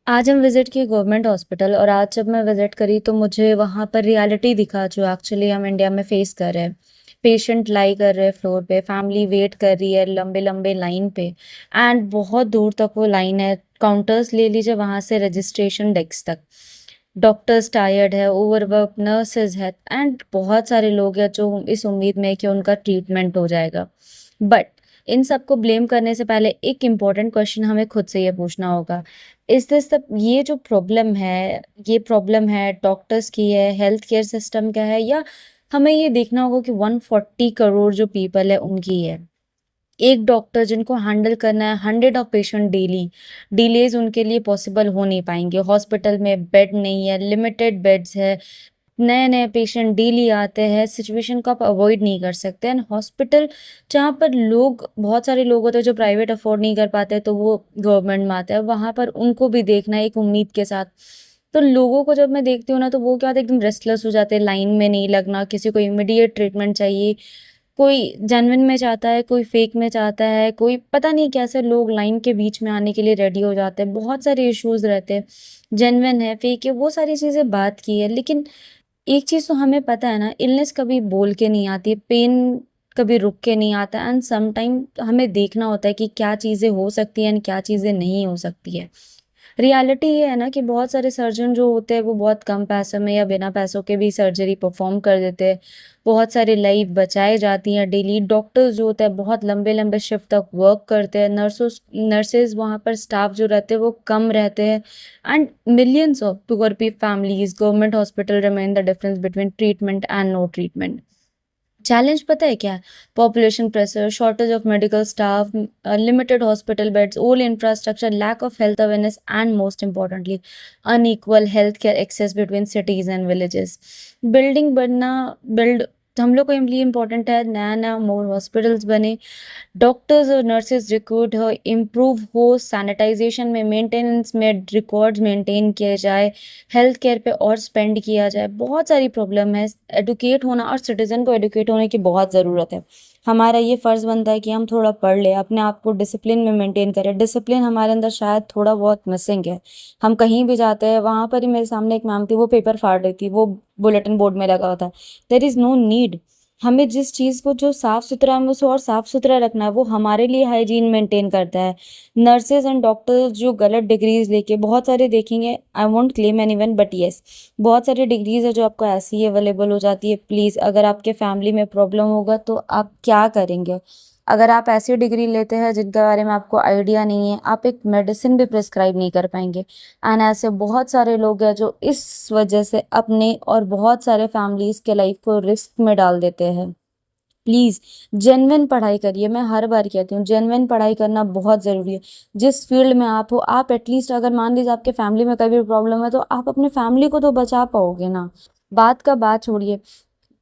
आज हम विज़िट किए गवर्नमेंट हॉस्पिटल और आज जब मैं विज़िट करी तो मुझे वहाँ पर रियलिटी दिखा जो एक्चुअली हम इंडिया में फेस कर रहे हैं। पेशेंट लाई कर रहे हैं फ्लोर पे, फैमिली वेट कर रही है लंबे-लंबे लाइन पे एंड बहुत दूर तक वो लाइन है। काउंटर्स ले लीजिए वहाँ से रजिस्ट्रेशन डेस्क तक। डॉक्टर्स टायर्ड है, ओवरवर्क नर्सेज़ है एंड बहुत सारे लोग हैं जो इस उम्मीद में है कि उनका ट्रीटमेंट हो जाएगा। बट इन सबको ब्लेम करने से पहले एक इम्पॉर्टेंट क्वेश्चन हमें खुद से ये पूछना होगा, इज़ दिस द ये जो प्रॉब्लम है डॉक्टर्स की है, हेल्थ केयर सिस्टम का है या हमें ये देखना होगा कि 140 करोड़ जो पीपल है उनकी है। एक डॉक्टर जिनको हैंडल करना है 100 ऑफ पेशेंट डेली, डिलेज़ उनके लिए पॉसिबल हो नहीं पाएँगे। हॉस्पिटल में बेड नहीं है, लिमिटेड बेड्स है, नए-नए पेशेंट डेली आते हैं, सिचुएशन को आप अवॉइड नहीं कर सकते एंड हॉस्पिटल जहाँ पर लोग बहुत सारे लोग होते हैं जो प्राइवेट अफोर्ड नहीं कर पाते तो वो गवर्नमेंट में आते हैं, वहाँ पर उनको भी देखना है एक उम्मीद के साथ। तो लोगों को जब मैं देखती हूँ ना तो वो क्या होता है एकदम रेस्टलेस हो जाते हैं, लाइन में नहीं लगना, किसी को इमीडिएट ट्रीटमेंट चाहिए, कोई जेन्युइन में चाहता है, कोई फेक में चाहता है, कोई पता नहीं कैसे लोग लाइन के बीच में आने के लिए रेडी हो जाते हैं। बहुत सारे इश्यूज़ रहते हैं, जेन्युइन है, फेक है, वो सारी चीज़ें बात की है लेकिन एक चीज़ तो हमें पता है ना, इलनेस कभी बोल के नहीं आती है, पेन कभी रुक के नहीं आता एंड सम टाइम हमें देखना होता है कि क्या चीज़ें हो सकती हैं एंड क्या चीज़ें नहीं हो सकती है। रियलिटी ये है ना कि बहुत सारे सर्जन जो होते हैं वो बहुत कम पैसों में या बिना पैसों के भी सर्जरी परफॉर्म कर देते हैं। बहुत सारी लाइफ बचाई जाती हैं डेली। डॉक्टर्स जो होते हैं बहुत लंबे-लंबे शिफ्ट तक वर्क करते हैं। नर्सेज़ वहाँ पर स्टाफ जो रहते हैं वो कम रहते हैं and millions of poor families government hospital remain the difference between treatment and no treatment. Challenge पता है क्या है? Population pressure, shortage of medical staff, limited hospital beds, old infrastructure, lack of health awareness and most importantly unequal health care access between cities and villages. Building बनना build हम लोग को लिए important है नया नया मोर हॉस्पिटल्स बने, doctors और नर्सेज रिक्रूट हो, इम्प्रूव हो, सैनिटाइजेशन में मेंटेनेंस में रिकॉर्ड्स मेंटेन किए जाए, हेल्थ केयर पे और स्पेंड किया जाए। बहुत सारी प्रॉब्लम है, एडुकेट होना और सिटीज़न को एडुकेट होने की बहुत ज़रूरत है। हमारा ये फ़र्ज़ बनता है कि हम थोड़ा पढ़ लें, अपने आप को डिसिप्लिन में मेंटेन करें। डिसिप्लिन हमारे अंदर शायद थोड़ा बहुत मिसिंग है। हम कहीं भी जाते हैं, वहाँ पर ही मेरे सामने एक मैम थी, वो पेपर फाड़ रही थी, वो बुलेटिन बोर्ड में लगा हुआ था। There is no need. हमें जिस चीज़ को जो साफ़-सुथरा है, हमें उसे और साफ़-सुथरा रखना है, वो हमारे लिए हाइजीन मेंटेन करता है। नर्सेज़ एंड डॉक्टर्स जो गलत डिग्रीज़ लेके बहुत सारे देखेंगे, I won't claim anyone but yes, बहुत सारी डिग्रीज़ है जो आपको ऐसे ही अवेलेबल हो जाती है। प्लीज़ अगर आपके फैमिली में प्रॉब्लम होगा तो आप क्या करेंगे? अगर आप ऐसी डिग्री लेते हैं जिनके बारे में आपको आइडिया नहीं है, आप एक मेडिसिन भी प्रिस्क्राइब नहीं कर पाएँगे एंड ऐसे बहुत सारे लोग हैं जो इस वजह से अपने और बहुत सारे फैमिलीज़ के लाइफ को रिस्क में डाल देते हैं। प्लीज़ जेन्युइन पढ़ाई करिए, मैं हर बार कहती हूँ जेन्युइन पढ़ाई करना बहुत ज़रूरी है। जिस फील्ड में आप हो, आप एटलीस्ट अगर मान लीजिए आपके फैमिली में कभी भी प्रॉब्लम है तो आप अपने फैमिली को तो बचा पाओगे ना। बात का बात छोड़िए,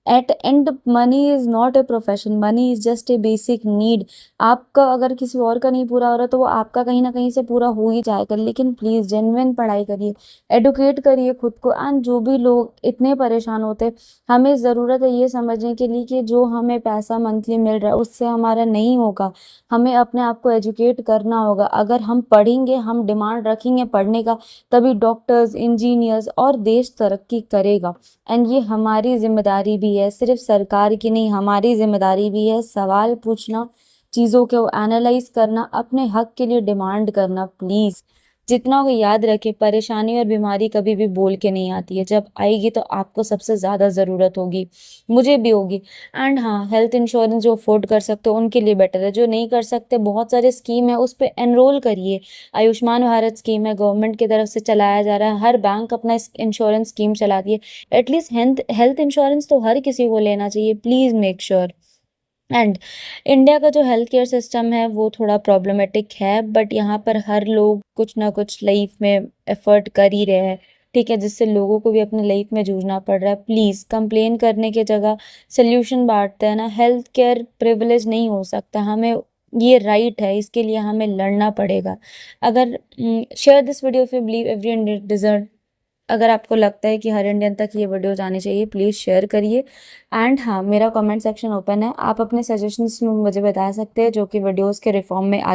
at end money is not a profession, money is just a basic need. आपका अगर किसी और का नहीं पूरा हो रहा तो वो आपका कहीं न कहीं से पूरा हो ही जाएगा। लेकिन प्लीज़ जेन्युइन पढ़ाई करिए, एडुकेट करिए खुद को एंड जो भी लोग इतने परेशान होते हैं, हमें ज़रूरत है ये समझने के लिए कि जो हमें पैसा मंथली मिल रहा है उससे हमारा नहीं होगा। हमें अपने आप को एजुकेट करना होगा। अगर हम पढ़ेंगे, हम डिमांड रखेंगे पढ़ने का, तभी डॉक्टर्स, इंजीनियर्स और देश तरक्की करेगा। एंड ये हमारी ज़िम्मेदारी भी है, सिर्फ सरकार की नहीं हमारी ज़िम्मेदारी भी है सवाल पूछना, चीज़ों को एनालाइज़ करना, अपने हक के लिए डिमांड करना प्लीज़। जितना को याद रखें परेशानी और बीमारी कभी भी बोल के नहीं आती है, जब आएगी तो आपको सबसे ज़्यादा ज़रूरत होगी, मुझे भी होगी। एंड हाँ, हेल्थ इंश्योरेंस जो अफ़ोर्ड कर सकते हो उनके लिए बेटर है, जो नहीं कर सकते बहुत सारे स्कीम है उस पे एनरोल करिए। आयुष्मान भारत स्कीम है, गवर्नमेंट की तरफ से चलाया जा रहा है, हर बैंक अपना इस इंश्योरेंस स्कीम चलाती है। एटलीस्ट हेल्थ इंश्योरेंस तो हर किसी को लेना चाहिए, please make sure. And India का जो हेल्थ केयर सिस्टम है वो थोड़ा प्रॉब्लमेटिक है, बट यहाँ पर हर लोग कुछ ना कुछ लाइफ में एफर्ट कर ही रहे हैं, ठीक है, जिससे लोगों को भी अपनी लाइफ में जूझना पड़ रहा है। प्लीज़ कंप्लेन करने की जगह सोल्यूशन बांटते हैं ना, हेल्थ केयर प्रिविलेज नहीं हो सकता, हमें ये राइट है, इसके लिए हमें लड़ना पड़ेगा। अगर share this video if you believe every Indian deserve, अगर आपको लगता है कि हर इंडियन तक ये वीडियो जानी चाहिए प्लीज़ शेयर करिए। एंड हाँ, मेरा कमेंट सेक्शन ओपन है, आप अपने सजेशंस मुझे बता सकते हैं जो कि वीडियोज़ के रिफॉर्म में आगे